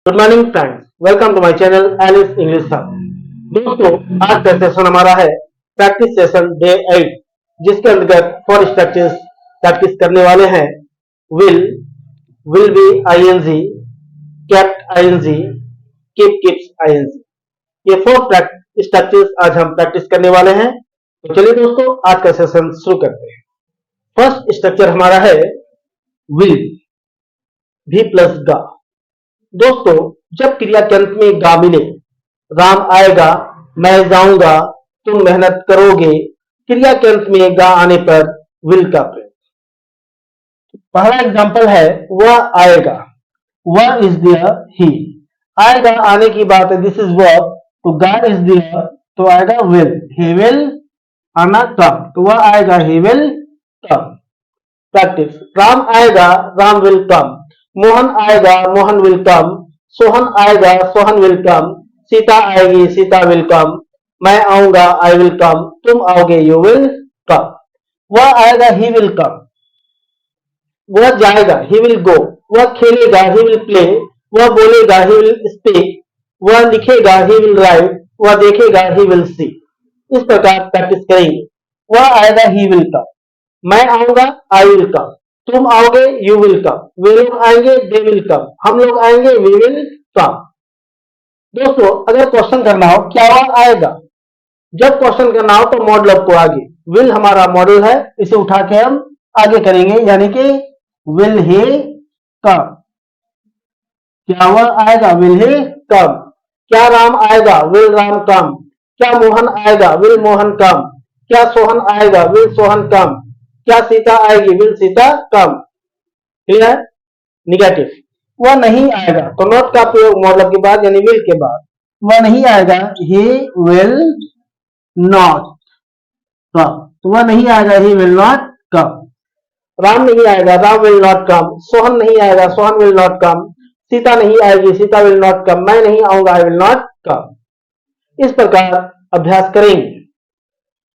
Good morning friends, welcome to my channel Alice English hub. दोस्तों, आज का session हमारा है प्रैक्टिस सेशन डे 8, जिसके अंतर्गत 4 स्ट्रक्चर्स प्रैक्टिस करने वाले हैं। Will, will be ING, kept ING, keeps ING. ये 4 स्ट्रक्चर्स आज हम प्रैक्टिस करने वाले हैं। तो चलिए दोस्तों, आज का सेशन शुरू करते हैं। फर्स्ट स्ट्रक्चर हमारा है विल, भी प्लस गा। दोस्तों, जब क्रिया के अंत में गा मिले, राम आएगा, मैं जाऊंगा, तुम मेहनत करोगे, क्रिया के अंत में गा आने पर विल का प्रयोग। पहला एग्जांपल है वह आएगा, वह इज देयर, ही। आएगा आने की बात है, दिस इज वर्ब, तो गा इज देयर, तो आएगा विल, ही विल आना कम, तो वह आएगा, he will come. Practice, Ram आएगा, राम विल कम, मोहन आएगा, मोहन विल कम, सोहन आएगा, सोहन विल कम, सीता आएगी, सीता विल कम, मैं आऊंगा, आई विल कम, तुम आओगे, यू विल कम। वह आएगा, ही विल कम। वह जाएगा, ही विल गो। वह खेलेगा, ही विल प्ले। वह बोलेगा, ही विल स्पीक। वह लिखेगा, ही विल राइट। वह देखेगा, ही विल सी। इस प्रकार प्रैक्टिस करेंगे। वह आएगा, ही विल कम, मैं आऊंगा, आई विल कम, तुम आओगे, यू विल कम, वे लोग आएंगे, दे विल कम, हम लोग आएंगे, वी विल कम। दोस्तों, अगर क्वेश्चन करना हो क्या वह आएगा, जब क्वेश्चन करना हो तो मॉडल को आगे, विल हमारा मॉडल है, इसे उठा के हम आगे करेंगे, यानी कि विल ही कम। क्या वह आएगा, विल ही कम। क्या राम आएगा, विल राम कम। क्या मोहन आएगा, विल मोहन कम। क्या सोहन आएगा, विल सोहन कम। क्या सीता आएगी, will Sita come. Clear? Negative, वह नहीं आएगा, तो नॉट का प्रयोग मॉडल के बाद यानी विल के बाद। वह नहीं आएगा, ही विल नॉट कम, तो वह नहीं आएगा, he will not come. Ram नहीं आएगा, Ram will not come. Sohan नहीं आएगा, Sohan will not come. Sita नहीं आएगी, सीता विल नॉट कम। मैं नहीं आऊंगा, आई विल नॉट कम। इस प्रकार अभ्यास करेंगे।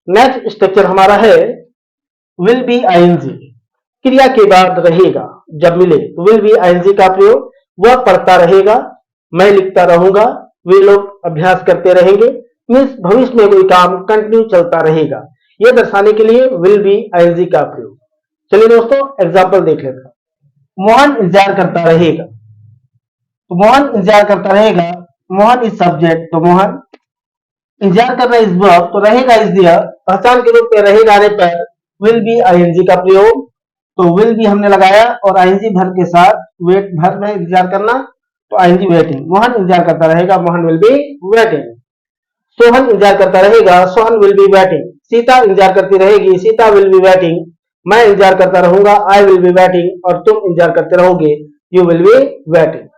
नेक्स्ट स्ट्रक्चर हमारा है विल बी आईएनजी, क्रिया के बाद रहेगा जब मिले, तो विल बी आईएनजी का प्रयोग। वह पढ़ता रहेगा, मैं लिखता रहूंगा, वे लोग अभ्यास करते रहेंगे, मीन्स भविष्य में कोई काम कंटिन्यू चलता रहेगा, यह दर्शाने के लिए विल बी आईएनजी का प्रयोग। चलिए दोस्तों, एग्जाम्पल देख लेते हैं। मोहन इंतजार करता रहेगा, तो मोहन इंतजार करता रहेगा, मोहन इज सब्जेक्ट, तो मोहन इंतजार कर रहा इज वर्ब, तो रहेगा इज देयर, पहचान के रूप में रहेगा आने पर विल बी आईएनजी का प्रयोग। तो विल बी हमने लगाया और आईएनजी भर के साथ, वेट भर में इंतजार करना, तो आईएनजी वेटिंग। मोहन इंतजार करता रहेगा, Mohan will be waiting. Sohan इंतजार करता रहेगा, Sohan will be waiting. Sita इंतजार करती रहेगी, सीता विल बी वेटिंग। मैं इंतजार करता रहूंगा, आई विल बी वेटिंग, और तुम इंतजार करते रहोगे, यू विल बी वेटिंग।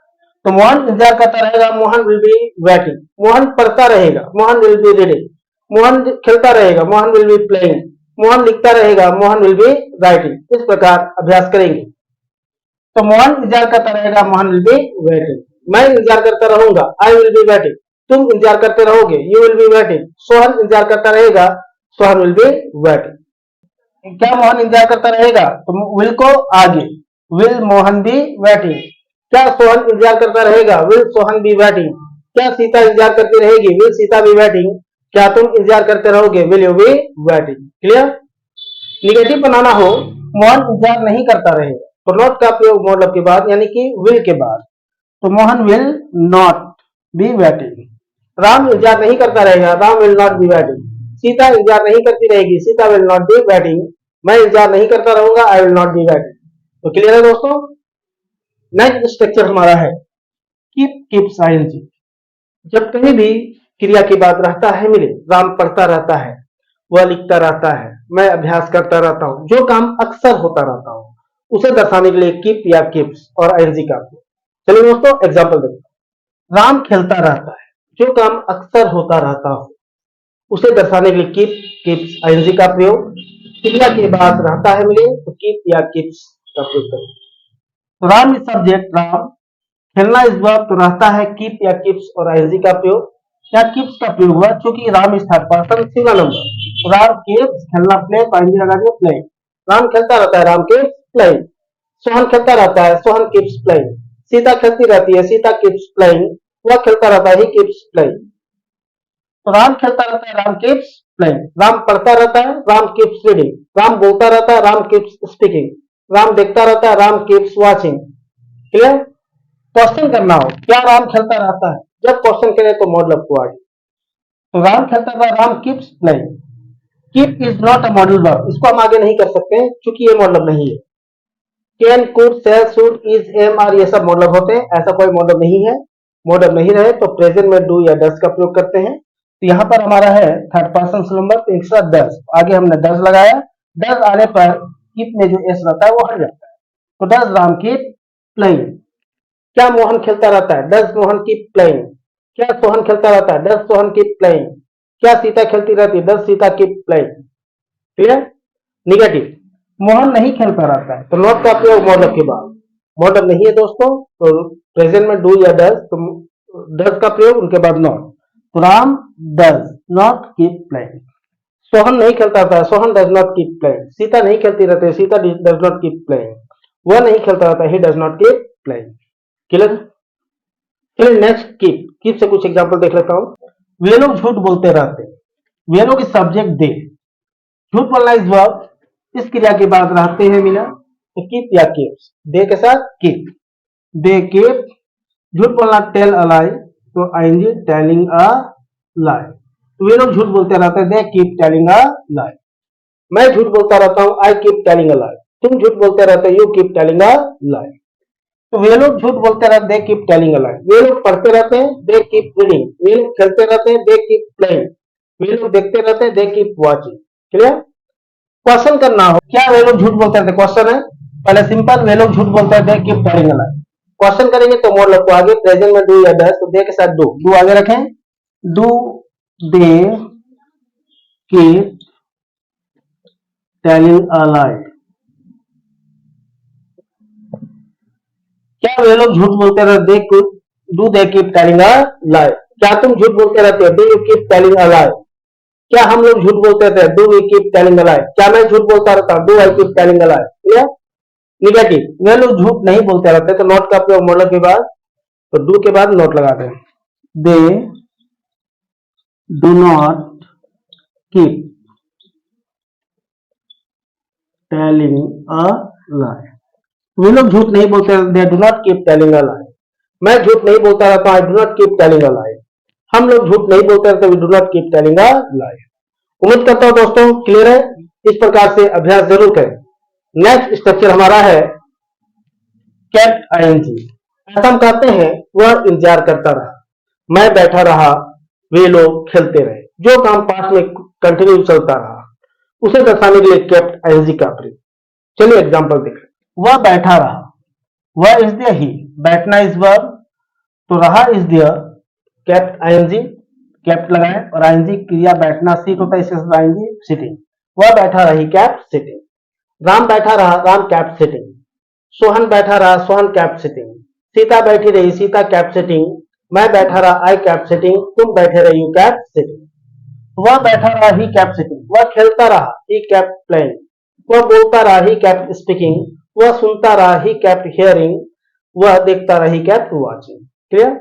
तो मोहन इंतजार करता रहेगा, Mohan will be waiting. Mohan पढ़ता रहेगा, Mohan will be reading. Mohan खेलता रहेगा, Mohan will be playing. Mohan लिखता रहेगा, मोहन विल बी राइटिंग। इस प्रकार अभ्यास करेंगे। तो मोहन इंतजार करता रहेगा, मोहन विल बी वेटिंग। मैं इंतजार करता रहूंगा, आई विल बी वेटिंग। तुम इंतजार करते रहोगे, you will be waiting. Sohan इंतजार करता रहेगा, सोहन विल बी वेटिंग। क्या मोहन इंतजार करता रहेगा, तो विल को आगे, विल मोहन बी वेटिंग। क्या सोहन इंतजार करता रहेगा, विल सोहन बी वेटिंग। क्या सीता इंतजार करती रहेगी, विल सीता बी वेटिंग। क्या तुम इंतजार करते रहोगे, will you be waiting. Clear? Negative बनाना हो, मोहन इंतजार नहीं करता रहेगा, तो नॉट का प्रयोग मॉडल के बाद यानी कि विल के बाद, तो Mohan will not be waiting. Ram इंतजार नहीं करता रहेगा, Ram will not be waiting. Sita इंतजार नहीं करती रहेगी, Sita will not be waiting. मैं इंतजार नहीं करता रहूंगा, I will not be waiting. तो क्लियर है दोस्तों? नेक्स्ट स्ट्रक्चर हमारा है कीप्स आईएनजी। जब कहीं भी क्रिया के बाद रहता है मिले, राम पढ़ता रहता है, वह लिखता रहता है, मैं अभ्यास करता रहता हूं, जो काम अक्सर होता रहता हूं, उसे दर्शाने के लिए कीप या कीप्स और आईएनजी का प्रयोग। चलिए दोस्तों, एग्जांपल देखते हैं। राम खेलता रहता है, जो काम अक्सर होता रहता हो, उसे दर्शाने के लिए कीप कीप्स आईएनजी का प्रयोग। क्रिया के बाद रहता है मिले, तो कीप या कीप्स का प्रयोग करें। तो राम इज सब्जेक्ट, राम। खेलना इज वर्ब, तो रहता है कीप या कीप्स और आईएनजी का प्रयोग। क्या कीप्स का प्रयोग हुआ, क्योंकि Ram is third person single number. Ram keeps, खेलना प्ले, तो आईएनजी लगा दिया प्ले। राम खेलता रहता है, राम कीप्स प्लेइंग। सोहन खेलता रहता है, सोहन कीप्स प्लेइंग। सीता खेलती रहती है, सीता कीप्स प्लेइंग, वह खेलता रहता है, ही कीप्स प्लेइंग। तो राम खेलता रहता है, राम कीप्स प्लेइंग। राम पढ़ता रहता है, राम कीप्स रीडिंग। राम बोलता रहता है, राम कीप्स स्पीकिंग। राम देखता रहता है, Ram keeps watching. Clear? Question करना हो, क्या राम खेलता रहता है? जब क्वेश्चन करें तो मॉडल को आगे। तो राम खेलता रहता है, Ram keeps playing. Keep is not a modal verb, इसको हम आगे नहीं कर सकते क्योंकि ये मॉडल नहीं है। Can, could, shall, should, is, am, are ये सब मॉडल होते हैं, ऐसा कोई मॉडल नहीं है। मॉडल नहीं रहे तो प्रेजेंट में डू या डस का प्रयोग करते हैं। तो यहाँ पर हमारा है थर्ड पर्सन नंबर, तो एक्स्ट्रा डस, आगे हमने डस लगाया। डस आने पर कीप में जो एस रहता है वो हट जाता है। तो डस राम कीप प्लेइंग। क्या मोहन खेलता रहता है? Does Mohan keep playing. क्या सोहन खेलता रहता है? Does Sohan keep playing. क्या सीता खेलती रहती है? Does Sita keep playing. Clear? Negative, Mohan नहीं खेलता रहता है, तो नॉट का प्रयोग मॉडल के बाद। मॉडल नहीं है दोस्तों, तो प्रेजेंट में डू या डज, तो डज का प्रयोग उनके बाद नॉट। तो Ram does not keep playing. Sohan नहीं खेलता रहता है, Sohan does not keep playing. Sita नहीं खेलती रहती है, Sita does not keep playing. वह नहीं खेलता रहता है, he does not keep playing. Clear? चलिए नेक्स्ट कीप। कीप से कुछ एग्जांपल देख लेता हूं। वे लोग झूठ बोलते रहते हैं, वे लोग इस सब्जेक्ट दे। झूठ बोलना इस वर्ब, इस क्रिया के बाद रहते हैं मिला, तो कीप या कीप्स, दे के साथ कीप। दे कीप, झूठ बोलना टेल अ लाई, तो आईएनजी टेलिंग अ लाई। तो वे लोग झूठ बोलते रहते हैं, दे कीप टेलिंग अ लाई। मैं झूठ बोलता रहता हूं, आई कीप टेलिंग अ लाई। तुम झूठ बोलते रहते हो, यू कीप टेलिंग अ लाई। तो वे लोग झूठ बोलते रहते, दे कीप टेलिंग अ लाई। वे लोग पढ़ते रहते हैं, दे कीप रीडिंग। वे लोग खेलते रहते हैं, दे कीप प्लेइंग। वे लोग देखते रहते हैं, they keep watching. Clear? Question करना हो, क्या वे लोग झूठ बोलते रहते? क्वेश्चन है पहले सिंपल, वे लोग झूठ बोलते रहते हैं, keep telling a lie. Question करेंगे तो मोड को आगे, प्रेजेंट में डू या डज, तो दे के साथ डू, डू आगे रखें। Do they keep telling a lie. क्या वे लोग झूठ बोलते रहते? Do they keep telling a lie. क्या तुम झूठ बोलते रहते हो? Do you keep telling a lie. क्या हम लोग झूठ बोलते रहते हैं? Do we keep telling a lie. क्या मैं झूठ बोलता रहता हूं? Do I keep telling a lie. Clear? Negative, वे लोग झूठ नहीं बोलते रहते, तो नॉट का प्रयोग मॉडल के बाद, तो डू के बाद नॉट लगाते हैं। They do not keep telling a lie. वे लोग झूठ नहीं बोलते, they do not keep telling a lie. मैं झूठ नहीं बोलता रहता, I do not keep telling a lie. हम लोग झूठ नहीं बोलते रहते, we do not keep telling a lie. उम्मीद करता हूं दोस्तों क्लियर है। इस प्रकार से अभ्यास जरूर करें। नेक्स्ट स्ट्रक्चर हमारा है केप्ट आईएनजी। ऐसा हम कहते हैं, वह इंतजार करता रहा, मैं बैठा रहा, वे लोग खेलते रहे। जो काम पास में कंटिन्यू चलता रहा उसे दर्शाने के लिए केप्ट आईएनजी का प्रयोग। चलिए एग्जांपल देखें। वह बैठा रहा, वह इज दियर ही, बैठना इज वर्ब, तो रहा is there, kept ING, kept लगाए और आईएनजी क्रिया बैठना सीट होता है, इसके साथ आईएनजी सिटिंग। वह बैठा रही, केप्ट सिटिंग। राम बैठा रहा, राम केप्ट सिटिंग। सोहन बैठा रहा, सोहन केप्ट सिटिंग। सीता बैठी रही, सीता केप्ट सिटिंग। मैं बैठा रहा, आई केप्ट सिटिंग। तुम बैठे रही, यू केप्ट सिटिंग। वह बैठा रहा, ही केप्ट सिटिंग। वह खेलता रहा, ही केप्ट प्लेइंग। वह बोलता रहा, ही केप्ट स्पीकिंग। वह सुनता रहा, ही केप्ट हियरिंग। वह देखता रहा, he kept watching. Clear?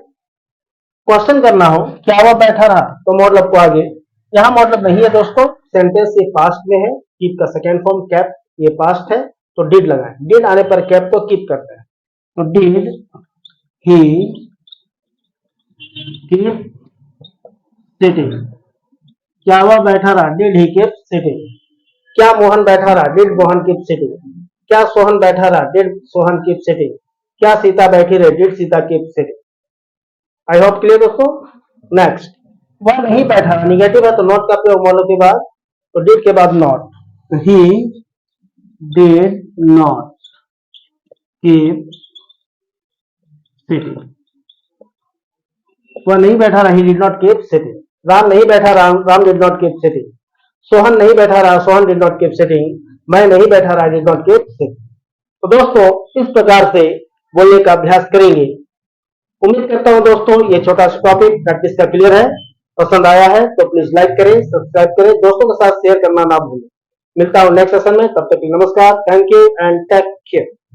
Question करना हो, क्या वह बैठा रहा, तो मॉडल को आगे। यहाँ मॉडल नहीं है दोस्तों, सेंटेंस ये पास्ट में है, कीप का सेकेंड फॉर्म केप्ट, ये पास्ट है, तो डिड लगाए। डिड आने पर केप्ट को कीप करते हैं, तो डिड ही कीप सिटिंग। क्या वह बैठा रहा, डिड ही कीप सिटिंग। क्या मोहन बैठा रहा, डिड मोहन कीप सिटिंग। क्या सोहन बैठा रहा, डिड सोहन कीप सिटिंग। क्या सीता बैठी रही, did Sita keep sitting. I hope clear दोस्तों। नेक्स्ट, वह नहीं बैठा रहा, निगेटिव है, तो नॉट का प्रयोग मॉडल के बाद, तो डिड के बाद not, he did not keep sitting. वह नहीं बैठा रहा, he did not keep sitting. Ram नहीं बैठा रहा, Ram did not keep sitting. Sohan नहीं बैठा रहा, Sohan did not keep sitting. मैं नहीं बैठा रहा, डिड नॉट कीप सिटिंग। तो दोस्तों इस प्रकार से बोलने का अभ्यास करेंगे। उम्मीद करता हूं दोस्तों ये छोटा सा टॉपिक प्रैक्टिस का क्लियर है, पसंद आया है तो प्लीज लाइक करें, सब्सक्राइब करें, दोस्तों के साथ शेयर करना ना भूलें। मिलता हूं नेक्स्ट सेशन में, तब तक नमस्कार, thank you and take care.